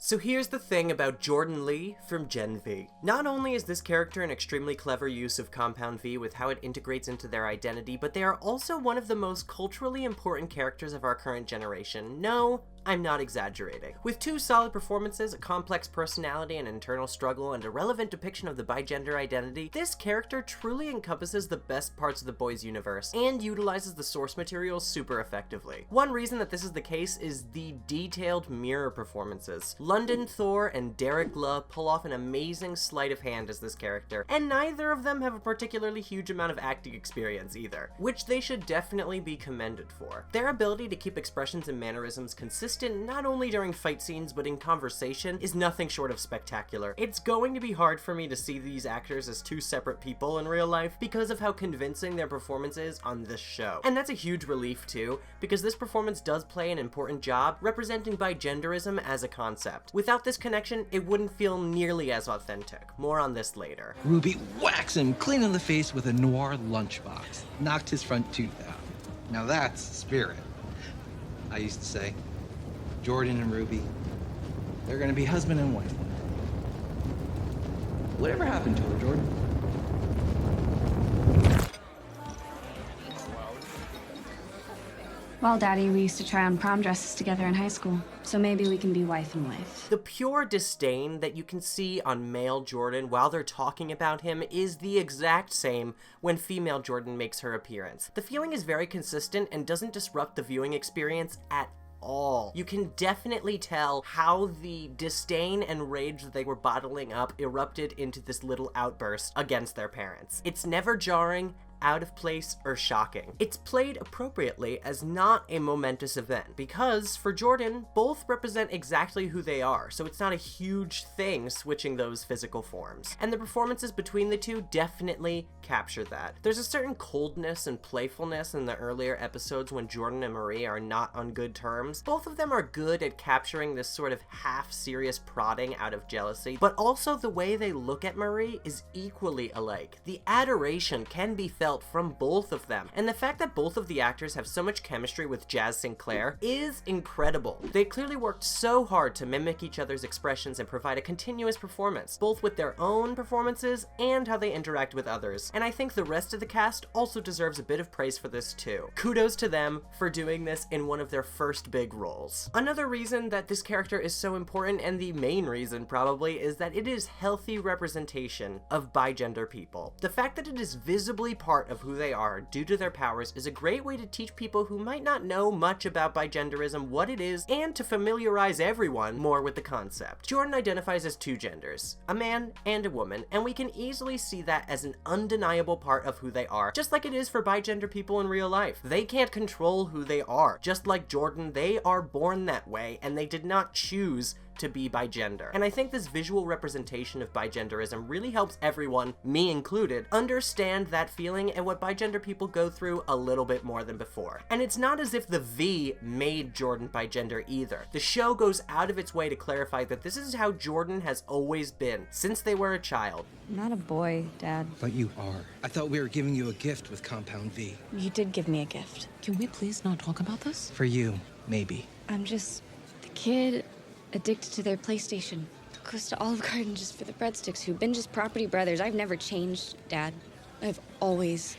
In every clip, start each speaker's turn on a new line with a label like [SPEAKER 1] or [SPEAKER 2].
[SPEAKER 1] So here's the thing about Jordan Lee from Gen V. Not only is this character an extremely clever use of Compound V with how it integrates into their identity, but they are also one of the most culturally important characters of our current generation. No, I'm not exaggerating. With 2 solid performances, a complex personality and internal struggle, and a relevant depiction of the bigender identity, this character truly encompasses the best parts of the boys universe, and utilizes the source material super effectively. One reason that this is the case is the detailed mirror performances. London, Thor, and Derek Luh pull off an amazing sleight of hand as this character, and neither of them have a particularly huge amount of acting experience either, which they should definitely be commended for. Their ability to keep expressions and mannerisms consistent not only during fight scenes but in conversation is nothing short of spectacular. It's going to be hard for me to see these actors as 2 separate people in real life because of how convincing their performance is on this show. And that's a huge relief too, because this performance does play an important job representing bigenderism as a concept. Without this connection, it wouldn't feel nearly as authentic. More on this later.
[SPEAKER 2] Ruby whacks him clean in the face with a noir lunchbox. Knocked his front tooth out. Now that's spirit. I used to say, Jordan and Ruby, they're gonna be husband and wife. Whatever happened to her, Jordan?
[SPEAKER 3] Well, Daddy, we used to try on prom dresses together in high school, so maybe we can be wife and wife.
[SPEAKER 1] The pure disdain that you can see on male Jordan while they're talking about him is the exact same when female Jordan makes her appearance. The feeling is very consistent and doesn't disrupt the viewing experience at all. You can definitely tell how the disdain and rage that they were bottling up erupted into this little outburst against their parents. It's never jarring, out of place, or shocking. It's played appropriately as not a momentous event, because for Jordan, both represent exactly who they are, so it's not a huge thing switching those physical forms. And the performances between the 2 definitely capture that. There's a certain coldness and playfulness in the earlier episodes when Jordan and Marie are not on good terms. Both of them are good at capturing this sort of half-serious prodding out of jealousy, but also the way they look at Marie is equally alike. The adoration can be felt from both of them, and the fact that both of the actors have so much chemistry with Jazz Sinclair is incredible. They clearly worked so hard to mimic each other's expressions and provide a continuous performance, both with their own performances and how they interact with others. And I think the rest of the cast also deserves a bit of praise for this too. Kudos to them for doing this in one of their first big roles. Another reason that this character is so important, and the main reason probably, is that it is healthy representation of bigender people. The fact that it is visibly part of who they are due to their powers is a great way to teach people who might not know much about bigenderism what it is, and to familiarize everyone more with the concept. Jordan identifies as 2 genders, a man and a woman, and we can easily see that as an undeniable part of who they are, just like it is for bigender people in real life. They can't control who they are. Just like Jordan, they are born that way, and they did not choose to be bigender. And I think this visual representation of bigenderism really helps everyone, me included, understand that feeling and what bigender people go through a little bit more than before. And it's not as if the V made Jordan bigender either. The show goes out of its way to clarify that this is how Jordan has always been, since they were a child.
[SPEAKER 3] I'm not a boy, Dad.
[SPEAKER 2] But you are. I thought we were giving you a gift with Compound V.
[SPEAKER 3] You did give me a gift.
[SPEAKER 4] Can we please not talk about this?
[SPEAKER 2] For you, maybe.
[SPEAKER 3] I'm just the kid addicted to their PlayStation. Goes to Olive Garden just for the breadsticks, who binges Property Brothers. I've never changed, Dad. I've always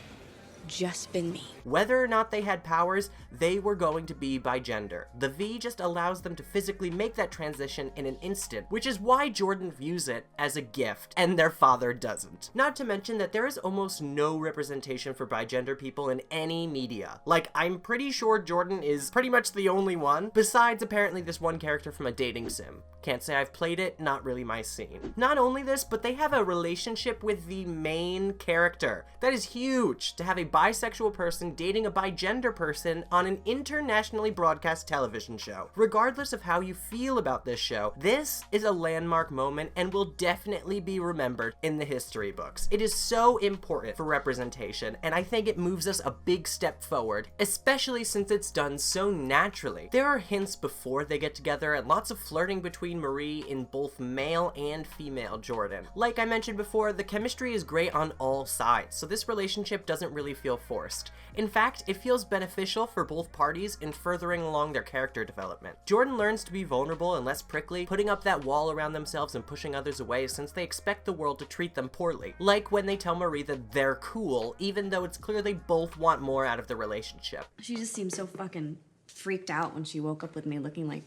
[SPEAKER 3] just been me.
[SPEAKER 1] Whether or not they had powers, they were going to be bigender. The V just allows them to physically make that transition in an instant, which is why Jordan views it as a gift, and their father doesn't. Not to mention that there is almost no representation for bigender people in any media. Like, I'm pretty sure Jordan is pretty much the only one, besides apparently this one character from a dating sim. Can't say I've played it, not really my scene. Not only this, but they have a relationship with the main character. That is huge, to have a bisexual person dating a bigender person on an internationally broadcast television show. Regardless of how you feel about this show, this is a landmark moment and will definitely be remembered in the history books. It is so important for representation, and I think it moves us a big step forward, especially since it's done so naturally. There are hints before they get together and lots of flirting between Marie in both male and female Jordan. Like I mentioned before, the chemistry is great on all sides, so this relationship doesn't really feel feel forced. In fact, it feels beneficial for both parties in furthering along their character development. Jordan learns to be vulnerable and less prickly, putting up that wall around themselves and pushing others away since they expect the world to treat them poorly. Like when they tell Marie that they're cool, even though it's clear they both want more out of the relationship.
[SPEAKER 3] She just seemed so fucking freaked out when she woke up with me looking like...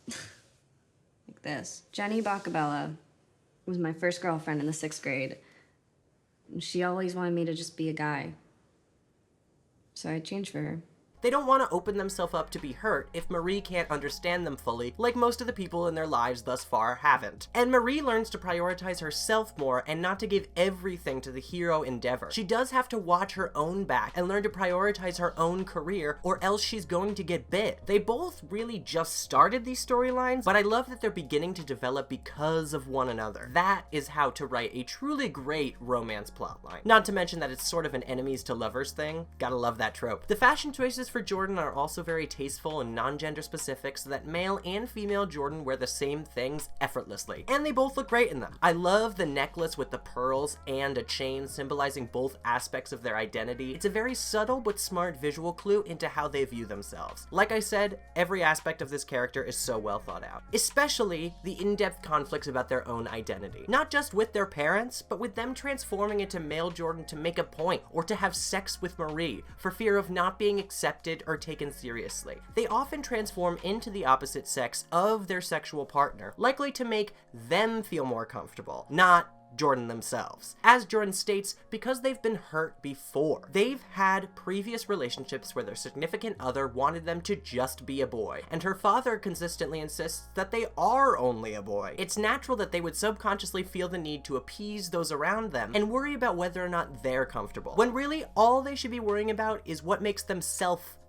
[SPEAKER 3] like this. Jenny Bacabella was my first girlfriend in the 6th grade. She always wanted me to just be a guy. So I changed for her.
[SPEAKER 1] They don't want to open themselves up to be hurt if Marie can't understand them fully, like most of the people in their lives thus far haven't. And Marie learns to prioritize herself more and not to give everything to the hero endeavor. She does have to watch her own back and learn to prioritize her own career, or else she's going to get bit. They both really just started these storylines, but I love that they're beginning to develop because of one another. That is how to write a truly great romance plotline. Not to mention that it's sort of an enemies to lovers thing. Gotta love that trope. The fashion choices for Jordan are also very tasteful and non-gender specific, so that male and female Jordan wear the same things effortlessly. And they both look great in them. I love the necklace with the pearls and a chain symbolizing both aspects of their identity. It's a very subtle but smart visual clue into how they view themselves. Like I said, every aspect of this character is so well thought out. Especially the in-depth conflicts about their own identity. Not just with their parents, but with them transforming into male Jordan to make a point, or to have sex with Marie, for fear of not being accepted or taken seriously. They often transform into the opposite sex of their sexual partner, likely to make them feel more comfortable, not Jordan themselves. As Jordan states, because they've been hurt before. They've had previous relationships where their significant other wanted them to just be a boy, and her father consistently insists that they are only a boy. It's natural that they would subconsciously feel the need to appease those around them and worry about whether or not they're comfortable, when really all they should be worrying about is what makes them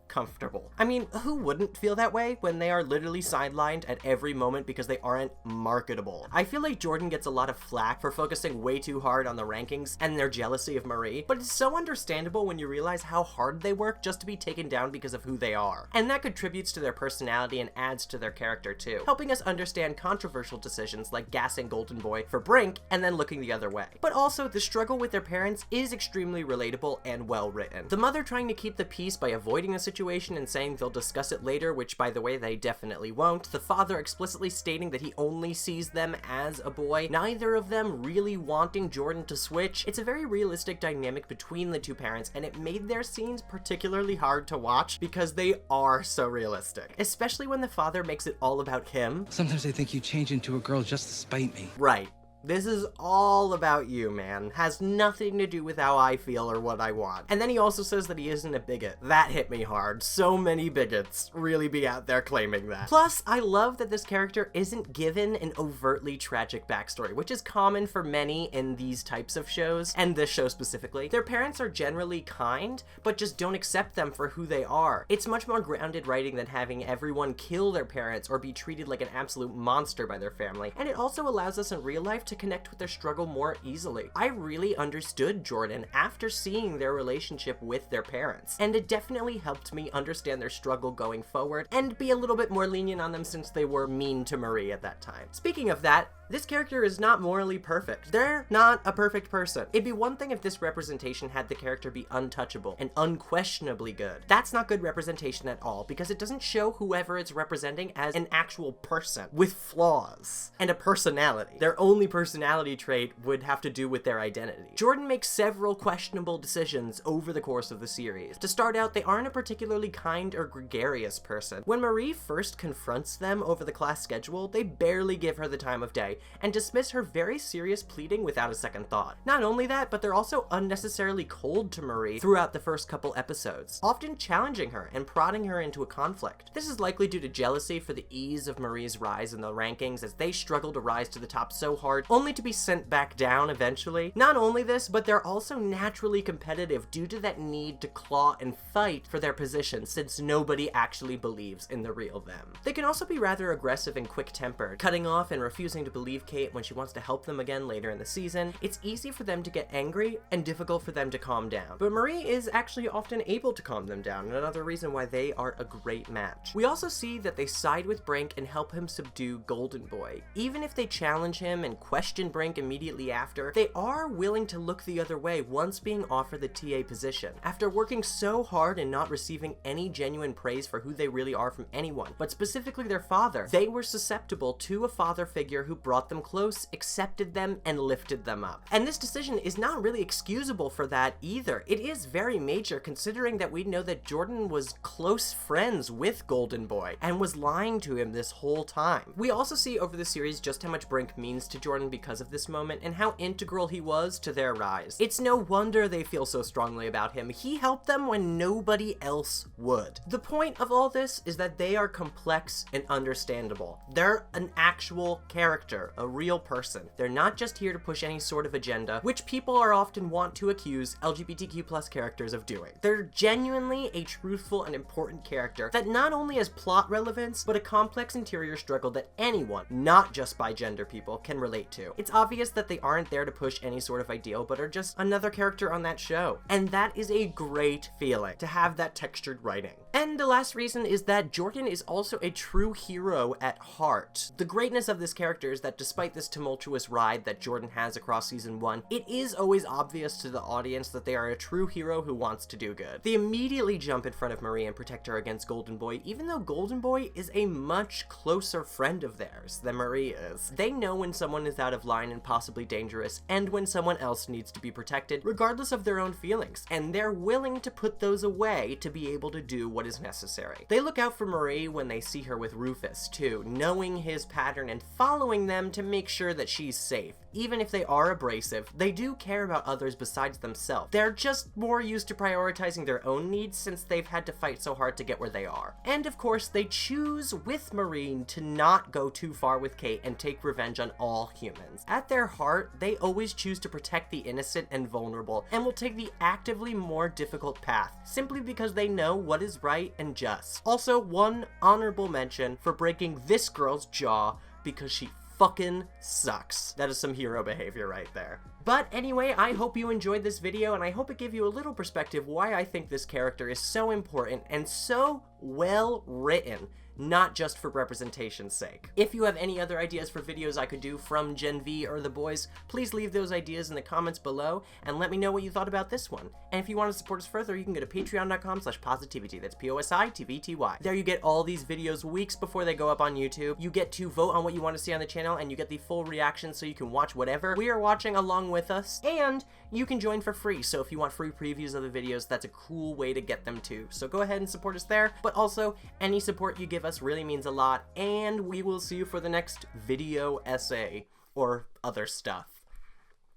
[SPEAKER 1] comfortable. I mean, who wouldn't feel that way when they are literally sidelined at every moment because they aren't marketable? I feel like Jordan gets a lot of flack for focusing way too hard on the rankings and their jealousy of Marie, but it's so understandable when you realize how hard they work just to be taken down because of who they are. And that contributes to their personality and adds to their character too, helping us understand controversial decisions like gassing Golden Boy for Brink and then looking the other way. But also, the struggle with their parents is extremely relatable and well written. The mother trying to keep the peace by avoiding the situation and saying they'll discuss it later, which by the way they definitely won't. The father explicitly stating that he only sees them as a boy. Neither of them really wanting Jordan to switch. It's a very realistic dynamic between the two parents, and it made their scenes particularly hard to watch because they are so realistic. Especially when the father makes it all about him.
[SPEAKER 2] Sometimes I think you change into a girl just to spite me.
[SPEAKER 1] Right. This is all about you, man. Has nothing to do with how I feel or what I want. And then he also says that he isn't a bigot. That hit me hard. So many bigots really be out there claiming that. Plus, I love that this character isn't given an overtly tragic backstory, which is common for many in these types of shows, and this show specifically. Their parents are generally kind, but just don't accept them for who they are. It's much more grounded writing than having everyone kill their parents or be treated like an absolute monster by their family. And it also allows us in real life to connect with their struggle more easily. I really understood Jordan after seeing their relationship with their parents, and it definitely helped me understand their struggle going forward and be a little bit more lenient on them since they were mean to Marie at that time. Speaking of that, this character is not morally perfect. They're not a perfect person. It'd be one thing if this representation had the character be untouchable and unquestionably good. That's not good representation at all, because it doesn't show whoever it's representing as an actual person with flaws and a personality. Their only personality trait would have to do with their identity. Jordan makes several questionable decisions over the course of the series. To start out, they aren't a particularly kind or gregarious person. When Marie first confronts them over the class schedule, they barely give her the time of day and dismiss her very serious pleading without a second thought. Not only that, but they're also unnecessarily cold to Marie throughout the first couple episodes, often challenging her and prodding her into a conflict. This is likely due to jealousy for the ease of Marie's rise in the rankings as they struggle to rise to the top so hard, only to be sent back down eventually. Not only this, but they're also naturally competitive due to that need to claw and fight for their position, since nobody actually believes in the real them. They can also be rather aggressive and quick-tempered, cutting off and refusing to believe leave Kate when she wants to help them again later in the season, it's easy for them to get angry and difficult for them to calm down. But Marie is actually often able to calm them down, and another reason why they are a great match. We also see that they side with Brink and help him subdue Golden Boy. Even if they challenge him and question Brink immediately after, they are willing to look the other way once being offered the TA position. After working so hard and not receiving any genuine praise for who they really are from anyone, but specifically their father, they were susceptible to a father figure who brought them close, accepted them, and lifted them up. And this decision is not really excusable for that either. It is very major considering that we know that Jordan was close friends with Golden Boy and was lying to him this whole time. We also see over the series just how much Brink means to Jordan because of this moment and how integral he was to their rise. It's no wonder they feel so strongly about him. He helped them when nobody else would. The point of all this is that they are complex and understandable. They're an actual character, a real person. They're not just here to push any sort of agenda, which people are often want to accuse LGBTQ+ characters of doing. They're genuinely a truthful and important character that not only has plot relevance, but a complex interior struggle that anyone, not just bigender people, can relate to. It's obvious that they aren't there to push any sort of ideal, but are just another character on that show. And that is a great feeling, to have that textured writing. And the last reason is that Jordan is also a true hero at heart. The greatness of this character is that despite this tumultuous ride that Jordan has across season 1, it is always obvious to the audience that they are a true hero who wants to do good. They immediately jump in front of Marie and protect her against Golden Boy, even though Golden Boy is a much closer friend of theirs than Marie is. They know when someone is out of line and possibly dangerous, and when someone else needs to be protected, regardless of their own feelings, and they're willing to put those away to be able to do what is necessary. They look out for Marie when they see her with Rufus, too, knowing his pattern and following them to make sure that she's safe. Even if they are abrasive, they do care about others besides themselves. They're just more used to prioritizing their own needs since they've had to fight so hard to get where they are. And of course, they choose with Marie to not go too far with Kate and take revenge on all humans. At their heart, they always choose to protect the innocent and vulnerable, and will take the actively more difficult path, simply because they know what is right and just. Also, one honorable mention for breaking this girl's jaw because she fucking sucks. That is some hero behavior right there. But anyway, I hope you enjoyed this video, and I hope it gave you a little perspective why I think this character is so important and so well written, not just for representation's sake. If you have any other ideas for videos I could do from Gen V or the boys, please leave those ideas in the comments below and let me know what you thought about this one. And if you want to support us further, you can go to patreon.com/PosiTVty. That's PosiTVty. There you get all these videos weeks before they go up on YouTube. You get to vote on what you want to see on the channel, and you get the full reaction so you can watch whatever we are watching along with us, and you can join for free. So if you want free previews of the videos, that's a cool way to get them too. So go ahead and support us there, but also any support you give us really means a lot, and we will see you for the next video essay or other stuff.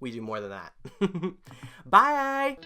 [SPEAKER 1] We do more than that. Bye!